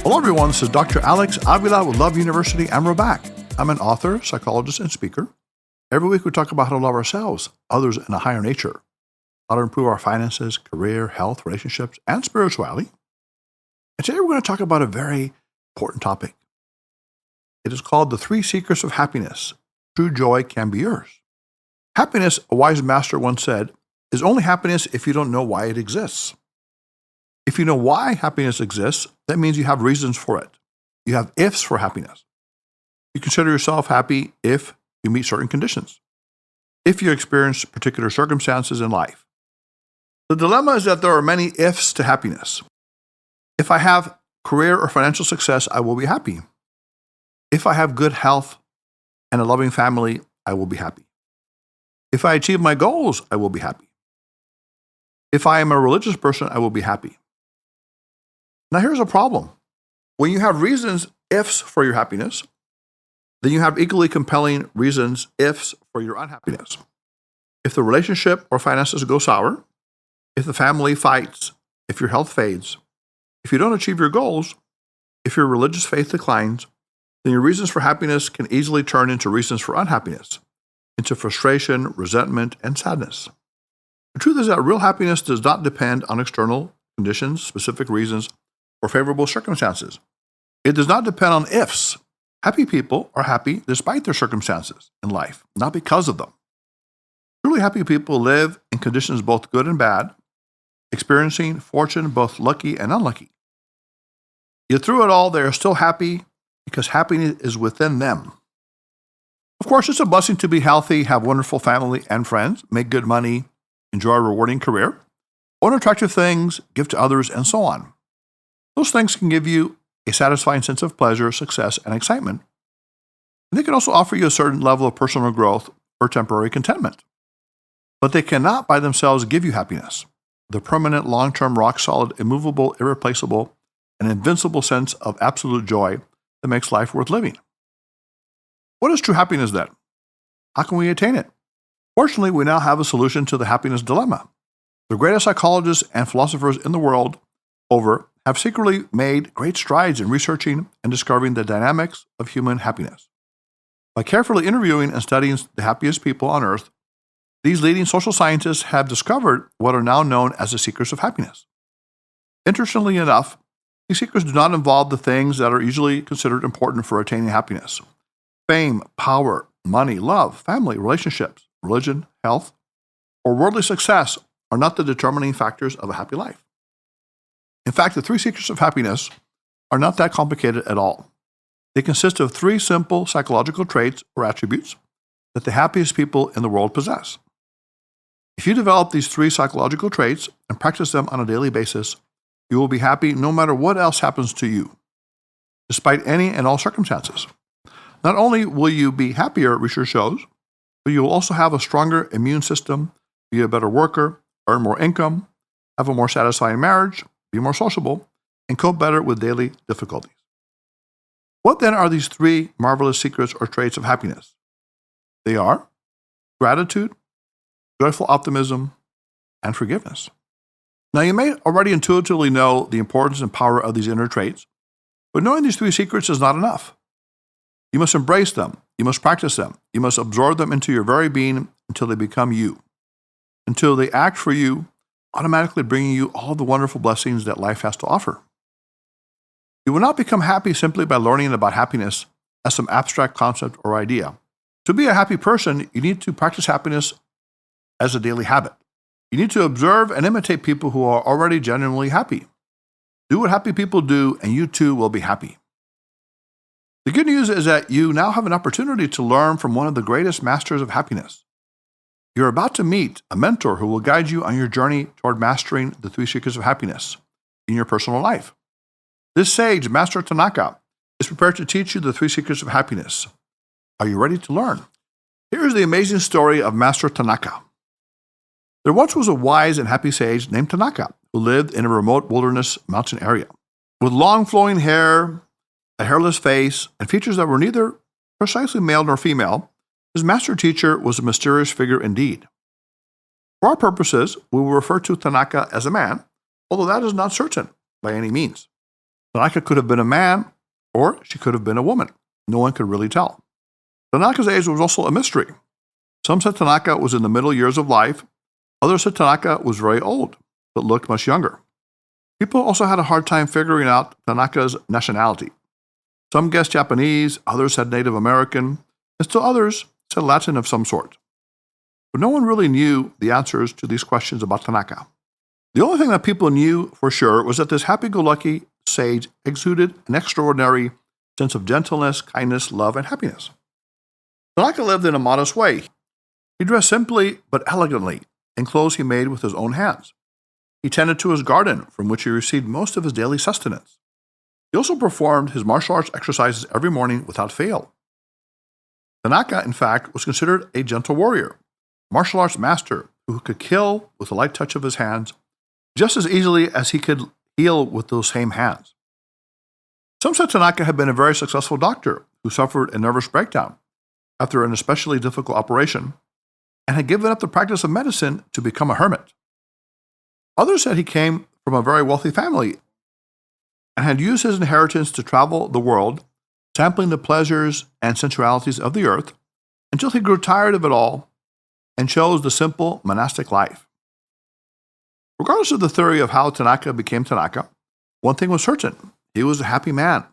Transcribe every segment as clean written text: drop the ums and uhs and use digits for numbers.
Hello, everyone. This is Dr. Alex Avila with Love University, and we're back. I'm an author, psychologist, and speaker. Every week, we talk about how to love ourselves, others, and a higher nature, how to improve our finances, career, health, relationships, and spirituality. And today, we're going to talk about a very important topic. It is called the 3 Secrets of Happiness. True joy can be yours. Happiness, a wise master once said, is only happiness if you don't know why it exists. If you know why happiness exists, that means you have reasons for it. You have ifs for happiness. You consider yourself happy if you meet certain conditions, if you experience particular circumstances in life. The dilemma is that there are many ifs to happiness. If I have career or financial success, I will be happy. If I have good health and a loving family, I will be happy. If I achieve my goals, I will be happy. If I am a religious person, I will be happy. Now, here's a problem. When you have reasons, ifs, for your happiness, then you have equally compelling reasons, ifs, for your unhappiness. If the relationship or finances go sour, if the family fights, if your health fades, if you don't achieve your goals, if your religious faith declines, then your reasons for happiness can easily turn into reasons for unhappiness, into frustration, resentment, and sadness. The truth is that real happiness does not depend on external conditions, specific reasons, or favorable circumstances. It does not depend on ifs. Happy people are happy despite their circumstances in life, not because of them. Truly happy people live in conditions both good and bad, experiencing fortune both lucky and unlucky. Yet through it all, they are still happy because happiness is within them. Of course, it's a blessing to be healthy, have wonderful family and friends, make good money, enjoy a rewarding career, own attractive things, give to others, and so on. Those things can give you a satisfying sense of pleasure, success, and excitement. And they can also offer you a certain level of personal growth or temporary contentment. But they cannot by themselves give you happiness, the permanent, long-term, rock-solid, immovable, irreplaceable, and invincible sense of absolute joy that makes life worth living. What is true happiness then? How can we attain it? Fortunately, we now have a solution to the happiness dilemma. The greatest psychologists and philosophers in the world over have secretly made great strides in researching and discovering the dynamics of human happiness. By carefully interviewing and studying the happiest people on earth, these leading social scientists have discovered what are now known as the secrets of happiness. Interestingly enough, these secrets do not involve the things that are usually considered important for attaining happiness. Fame, power, money, love, family, relationships, religion, health, or worldly success are not the determining factors of a happy life. In fact, the 3 secrets of happiness are not that complicated at all. They consist of 3 simple psychological traits or attributes that the happiest people in the world possess. If you develop these 3 psychological traits and practice them on a daily basis, you will be happy no matter what else happens to you, despite any and all circumstances. Not only will you be happier, research shows, but you will also have a stronger immune system, be a better worker, earn more income, have a more satisfying marriage, be more sociable, and cope better with daily difficulties. What then are these 3 marvelous secrets or traits of happiness? They are gratitude, joyful optimism, and forgiveness. Now, you may already intuitively know the importance and power of these inner traits, but knowing these 3 secrets is not enough. You must embrace them. You must practice them. You must absorb them into your very being until they become you, until they act for you, automatically bringing you all the wonderful blessings that life has to offer. You will not become happy simply by learning about happiness as some abstract concept or idea. To be a happy person, you need to practice happiness as a daily habit. You need to observe and imitate people who are already genuinely happy. Do what happy people do, and you too will be happy. The good news is that you now have an opportunity to learn from one of the greatest masters of happiness. You're about to meet a mentor who will guide you on your journey toward mastering the 3 secrets of happiness in your personal life. This sage, Master Tanaka, is prepared to teach you the 3 secrets of happiness. Are you ready to learn? Here is the amazing story of Master Tanaka. There once was a wise and happy sage named Tanaka who lived in a remote wilderness mountain area. With long flowing hair, a hairless face, and features that were neither precisely male nor female, his master teacher was a mysterious figure indeed. For our purposes, we will refer to Tanaka as a man, although that is not certain by any means. Tanaka could have been a man, or she could have been a woman. No one could really tell. Tanaka's age was also a mystery. Some said Tanaka was in the middle years of life. Others said Tanaka was very old, but looked much younger. People also had a hard time figuring out Tanaka's nationality. Some guessed Japanese, others said Native American, and still others said Latin of some sort. But no one really knew the answers to these questions about Tanaka. The only thing that people knew for sure was that this happy-go-lucky sage exuded an extraordinary sense of gentleness, kindness, love, and happiness. Tanaka lived in a modest way. He dressed simply but elegantly in clothes he made with his own hands. He tended to his garden, from which he received most of his daily sustenance. He also performed his martial arts exercises every morning without fail. Tanaka, in fact, was considered a gentle warrior, martial arts master who could kill with a light touch of his hands just as easily as he could heal with those same hands. Some said Tanaka had been a very successful doctor who suffered a nervous breakdown after an especially difficult operation and had given up the practice of medicine to become a hermit. Others said he came from a very wealthy family and had used his inheritance to travel the world, sampling the pleasures and sensualities of the earth until he grew tired of it all and chose the simple monastic life. Regardless of the theory of how Tanaka became Tanaka, one thing was certain: he was a happy man,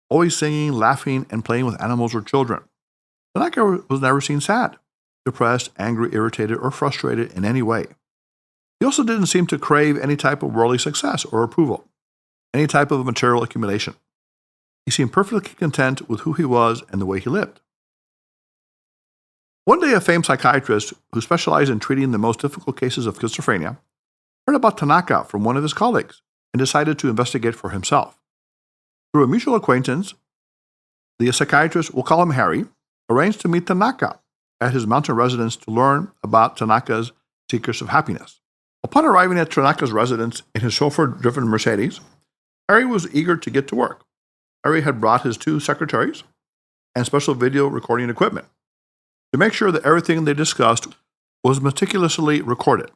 always singing, laughing, and playing with animals or children. Tanaka was never seen sad, depressed, angry, irritated, or frustrated in any way. He also didn't seem to crave any type of worldly success or approval, any type of material accumulation. He seemed perfectly content with who he was and the way he lived. One day, a famed psychiatrist who specialized in treating the most difficult cases of schizophrenia heard about Tanaka from one of his colleagues and decided to investigate for himself. Through a mutual acquaintance, the psychiatrist, we'll call him Harry, arranged to meet Tanaka at his mountain residence to learn about Tanaka's secrets of happiness. Upon arriving at Tanaka's residence in his chauffeur-driven Mercedes, Harry was eager to get to work. Harry had brought his 2 secretaries and special video recording equipment to make sure that everything they discussed was meticulously recorded.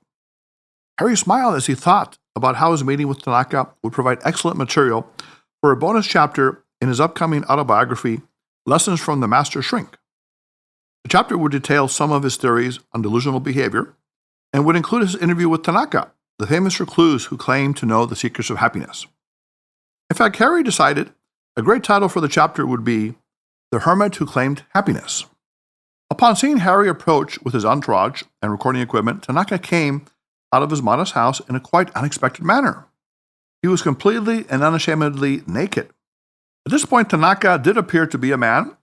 Harry smiled as he thought about how his meeting with Tanaka would provide excellent material for a bonus chapter in his upcoming autobiography, Lessons from the Master Shrink. The chapter would detail some of his theories on delusional behavior and would include his interview with Tanaka, the famous recluse who claimed to know the secrets of happiness. In fact, Harry decided a great title for the chapter would be The Hermit Who Claimed Happiness. Upon seeing Harry approach with his entourage and recording equipment, Tanaka came out of his modest house in a quite unexpected manner. He was completely and unashamedly naked. At this point, Tanaka did appear to be a man,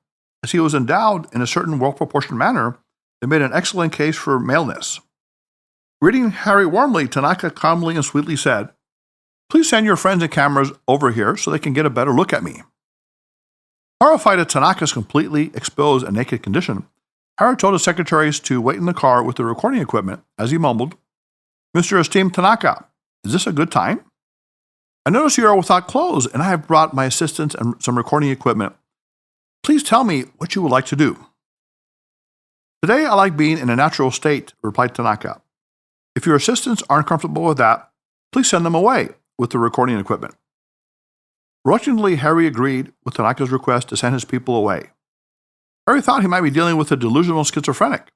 as he was endowed in a certain well-proportioned manner that made an excellent case for maleness. Greeting Harry warmly, Tanaka calmly and sweetly said, "Please send your friends and cameras over here so they can get a better look at me." Horrified at Tanaka's completely exposed and naked condition, Harry told his secretaries to wait in the car with the recording equipment as he mumbled, "Mr. Esteemed Tanaka, is this a good time? I notice you are without clothes, and I have brought my assistants and some recording equipment. Please tell me what you would like to do." "Today I like being in a natural state," replied Tanaka. "If your assistants aren't comfortable with that, please send them away with the recording equipment." Reluctantly, Harry agreed with Tanaka's request to send his people away. Harry thought he might be dealing with a delusional schizophrenic,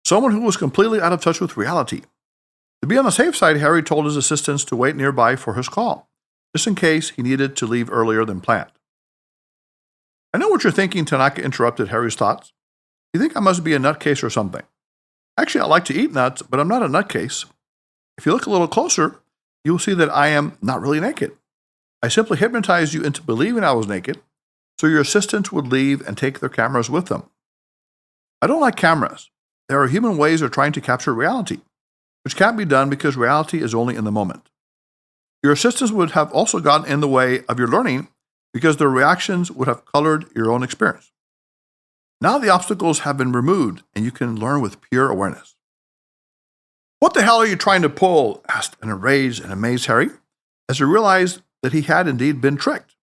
someone who was completely out of touch with reality. To be on the safe side, Harry told his assistants to wait nearby for his call, just in case he needed to leave earlier than planned. "I know what you're thinking," Tanaka interrupted Harry's thoughts. "You think I must be a nutcase or something. Actually, I like to eat nuts, but I'm not a nutcase. If you look a little closer, you will see that I am not really naked. I simply hypnotized you into believing I was naked, so your assistants would leave and take their cameras with them. I don't like cameras. There are human ways of trying to capture reality, which can't be done because reality is only in the moment. Your assistants would have also gotten in the way of your learning because their reactions would have colored your own experience. Now the obstacles have been removed and you can learn with pure awareness." "What the hell are you trying to pull?" asked an enraged and amazed Harry, as he realized that he had indeed been tricked.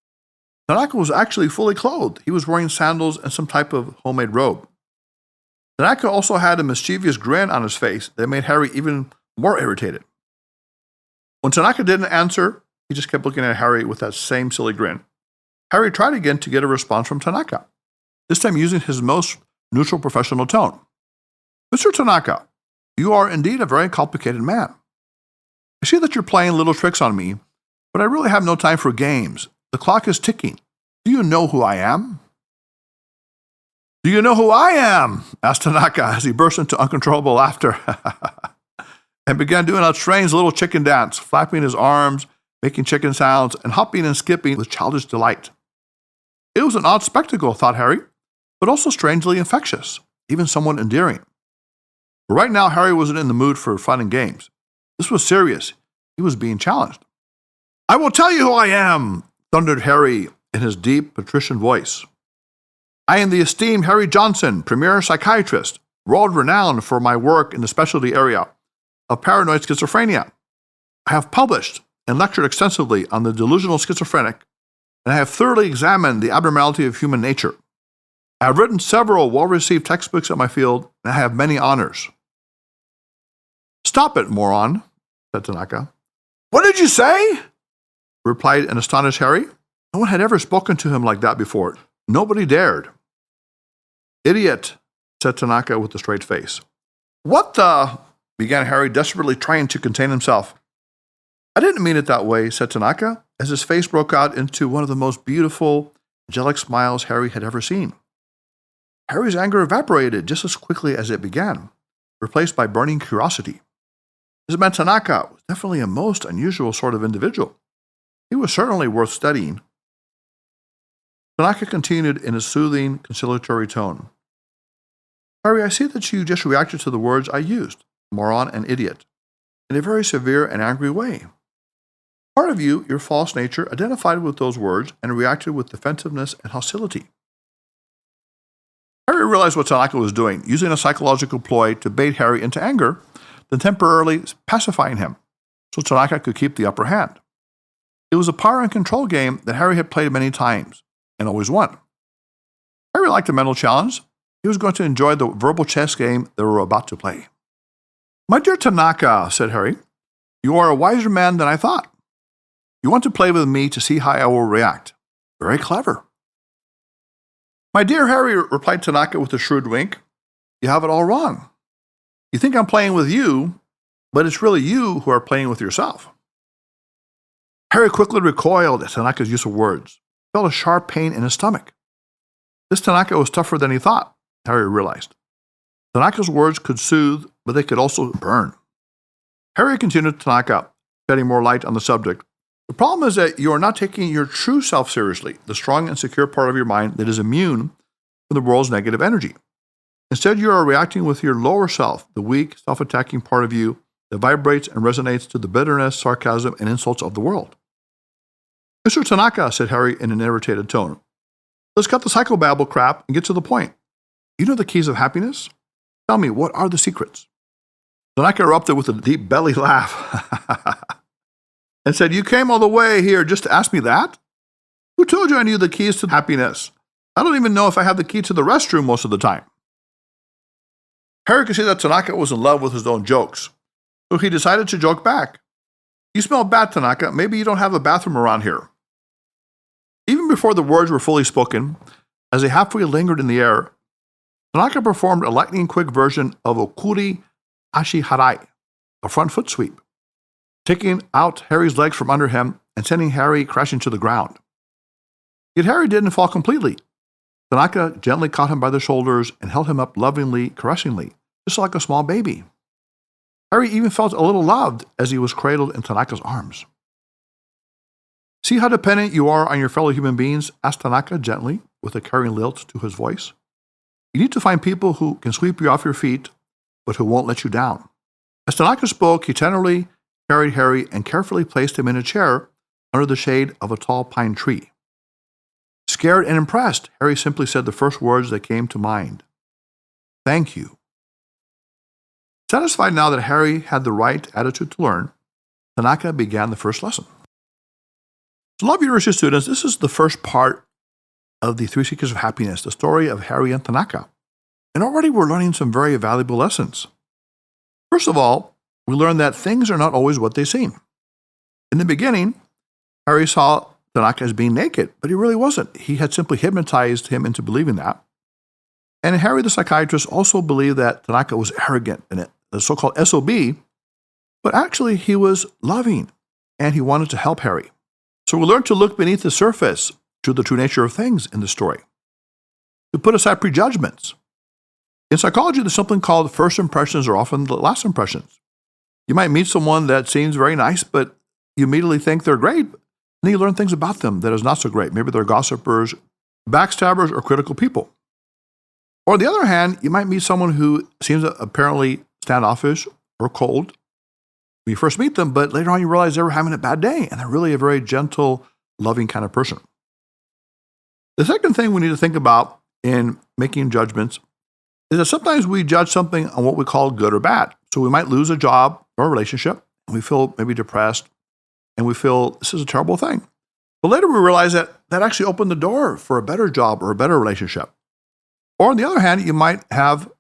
Tanaka was actually fully clothed. He was wearing sandals and some type of homemade robe. Tanaka also had a mischievous grin on his face that made Harry even more irritated. When Tanaka didn't answer, He just kept looking at Harry with that same silly grin. Harry tried again to get a response from Tanaka, this time using his most neutral professional tone. Mr. Tanaka, you are indeed a very complicated man. I see that you're playing little tricks on me, but I really have no time for games. The clock is ticking. Do you know who I am? Do you know who I am? Asked Tanaka as he burst into uncontrollable laughter and began doing a strange little chicken dance, flapping his arms, making chicken sounds, and hopping and skipping with childish delight. It was an odd spectacle, thought Harry, but also strangely infectious, even somewhat endearing. But right now, Harry wasn't in the mood for fun and games. This was serious. He was being challenged. I will tell you who I am, thundered Harry in his deep, patrician voice. I am the esteemed Harry Johnson, premier psychiatrist, world-renowned for my work in the specialty area of paranoid schizophrenia. I have published and lectured extensively on the delusional schizophrenic, and I have thoroughly examined the abnormality of human nature. I have written several well-received textbooks in my field, and I have many honors. Stop it, moron, said Tanaka. What did you say? Replied an astonished Harry. No one had ever spoken to him like that before. Nobody dared. Idiot, said Tanaka with a straight face. What the? Began Harry, desperately trying to contain himself. I didn't mean it that way, said Tanaka, as his face broke out into one of the most beautiful, angelic smiles Harry had ever seen. Harry's anger evaporated just as quickly as it began, replaced by burning curiosity. This man Tanaka was definitely a most unusual sort of individual. He was certainly worth studying. Tanaka continued in a soothing, conciliatory tone. Harry, I see that you just reacted to the words I used, moron and idiot, in a very severe and angry way. Part of you, your false nature, identified with those words and reacted with defensiveness and hostility. Harry realized what Tanaka was doing, using a psychological ploy to bait Harry into anger, then temporarily pacifying him, so Tanaka could keep the upper hand. It was a power and control game that Harry had played many times, and always won. Harry liked the mental challenge. He was going to enjoy the verbal chess game they were about to play. My dear Tanaka, said Harry, you are a wiser man than I thought. You want to play with me to see how I will react. Very clever. My dear Harry, replied Tanaka with a shrewd wink, you have it all wrong. You think I'm playing with you, but it's really you who are playing with yourself. Harry quickly recoiled at Tanaka's use of words, felt a sharp pain in his stomach. This Tanaka was tougher than he thought, Harry realized. Tanaka's words could soothe, but they could also burn. Harry continued to Tanaka, shedding more light on the subject. The problem is that you are not taking your true self seriously, the strong and secure part of your mind that is immune from the world's negative energy. Instead, you are reacting with your lower self, the weak, self-attacking part of you that vibrates and resonates to the bitterness, sarcasm, and insults of the world. Mr. Tanaka, said Harry in an irritated tone, let's cut the psychobabble crap and get to the point. You know the keys of happiness? Tell me, what are the secrets? Tanaka erupted with a deep belly laugh and said, you came all the way here just to ask me that? Who told you I knew the keys to happiness? I don't even know if I have the key to the restroom most of the time. Harry could see that Tanaka was in love with his own jokes, so he decided to joke back. You smell bad, Tanaka. Maybe you don't have a bathroom around here. Even before the words were fully spoken, as they halfway lingered in the air, Tanaka performed a lightning-quick version of Okuri Ashiharai, a front foot sweep, taking out Harry's legs from under him and sending Harry crashing to the ground. Yet Harry didn't fall completely. Tanaka gently caught him by the shoulders and held him up lovingly, caressingly, just like a small baby. Harry even felt a little loved as he was cradled in Tanaka's arms. See how dependent you are on your fellow human beings? Asked Tanaka gently, with a caring lilt to his voice. You need to find people who can sweep you off your feet, but who won't let you down. As Tanaka spoke, he tenderly carried Harry and carefully placed him in a chair under the shade of a tall pine tree. Scared and impressed, Harry simply said the first words that came to mind. Thank you. Satisfied now that Harry had the right attitude to learn, Tanaka began the first lesson. So, Love University students, this is the first part of the Three Secrets of Happiness, the story of Harry and Tanaka. And already we're learning some very valuable lessons. First of all, we learned that things are not always what they seem. In the beginning, Harry saw Tanaka as being naked, but he really wasn't. He had simply hypnotized him into believing that. And Harry, the psychiatrist, also believed that Tanaka was arrogant and a so-called SOB, but actually he was loving and he wanted to help Harry. So we learned to look beneath the surface to the true nature of things in the story, to put aside prejudgments. In psychology, there's something called first impressions are often the last impressions. You might meet someone that seems very nice, but you immediately think they're great, and then you learn things about them that is not so great. Maybe they're gossipers, backstabbers, or critical people. Or on the other hand, you might meet someone who seems apparently standoffish or cold when you first meet them, but later on you realize they were having a bad day, and they're really a very gentle, loving kind of person. The second thing we need to think about in making judgments is that sometimes we judge something on what we call good or bad. So we might lose a job or a relationship, and we feel maybe depressed, and we feel this is a terrible thing. But later we realize that that actually opened the door for a better job or a better relationship. Or on the other hand, you might have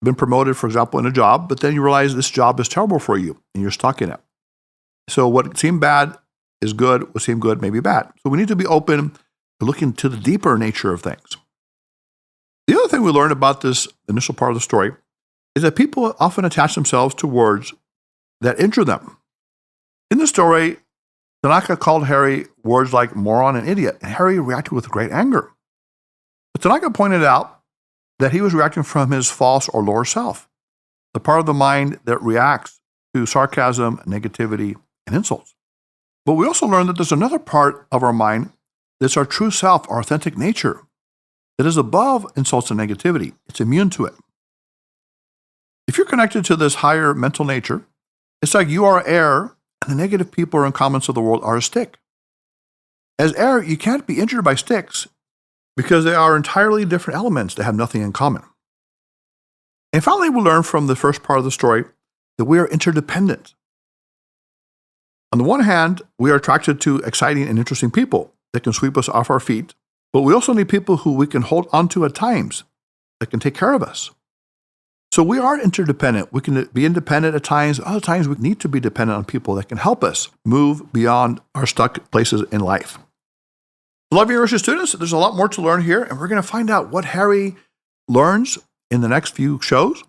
been promoted, for example, in a job, but then you realize this job is terrible for you, and you're stuck in it. So what seemed bad is good, what seemed good may be bad. So we need to be open to looking to the deeper nature of things. The other thing we learned about this initial part of the story is that people often attach themselves to words that injure them. In the story, Tanaka called Harry words like moron and idiot, and Harry reacted with great anger. But Tanaka pointed out that he was reacting from his false or lower self, the part of the mind that reacts to sarcasm, negativity, and insults. But we also learned that there's another part of our mind that's our true self, our authentic nature, that is above insults and negativity. It's immune to it. If you're connected to this higher mental nature, it's like you are air and the negative people and comments of the world are a stick. As air, you can't be injured by sticks because they are entirely different elements that have nothing in common. And finally, we learn from the first part of the story that we are interdependent. On the one hand, we are attracted to exciting and interesting people that can sweep us off our feet, but we also need people who we can hold onto at times that can take care of us. So we are interdependent. We can be independent at times. Other times we need to be dependent on people that can help us move beyond our stuck places in life. Love University students, there's a lot more to learn here, and we're going to find out what Harry learns in the next few shows,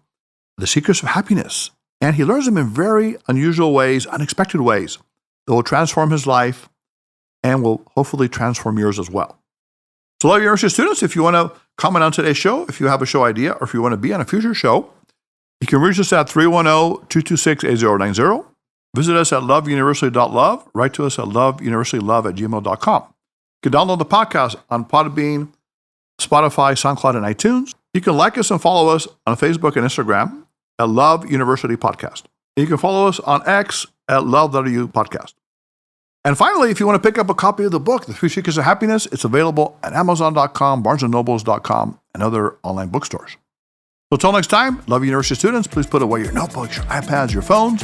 the secrets of happiness. And he learns them in very unusual ways, unexpected ways that will transform his life and will hopefully transform yours as well. So Love University students, if you want to comment on today's show, if you have a show idea, or if you want to be on a future show, you can reach us at 310-226-8090. Visit us at loveuniversity.love. Write to us at loveuniversitylove@gmail.com. You can download the podcast on Podbean, Spotify, SoundCloud, and iTunes. You can like us and follow us on Facebook and Instagram at Love University Podcast. And you can follow us on X at LoveW Podcast. And finally, if you want to pick up a copy of the book, The 3 Secrets of Happiness, it's available at Amazon.com, BarnesandNobles.com, and other online bookstores. So until next time, Love University students, please put away your notebooks, your iPads, your phones.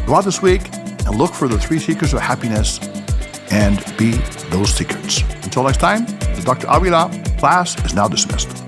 Go out this week and look for the 3 Secrets of Happiness and be those secrets. Until next time, this is Dr. Avila. Class is now dismissed.